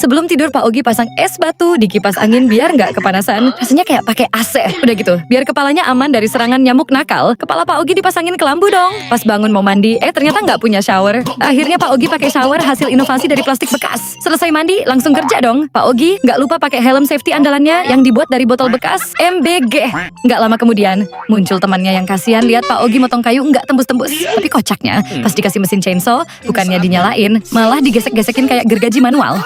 Sebelum tidur Pak Ogi pasang es batu di kipas angin biar nggak kepanasan. Rasanya kayak pakai AC. Udah gitu, biar kepalanya aman dari serangan nyamuk nakal, kepala Pak Ogi dipasangin kelambu dong. Pas bangun mau mandi, ternyata nggak punya shower. Akhirnya Pak Ogi pakai shower hasil inovasi dari plastik bekas. Selesai mandi, langsung kerja dong. Pak Ogi nggak lupa pakai helm safety andalannya yang dibuat dari botol bekas MBG. Nggak lama kemudian, muncul temannya yang kasihan lihat Pak Ogi motong kayu nggak tembus-tembus. Tapi kocaknya, pas dikasih mesin chainsaw, bukannya dinyalain, malah digesek-gesekin kayak gergaji manual.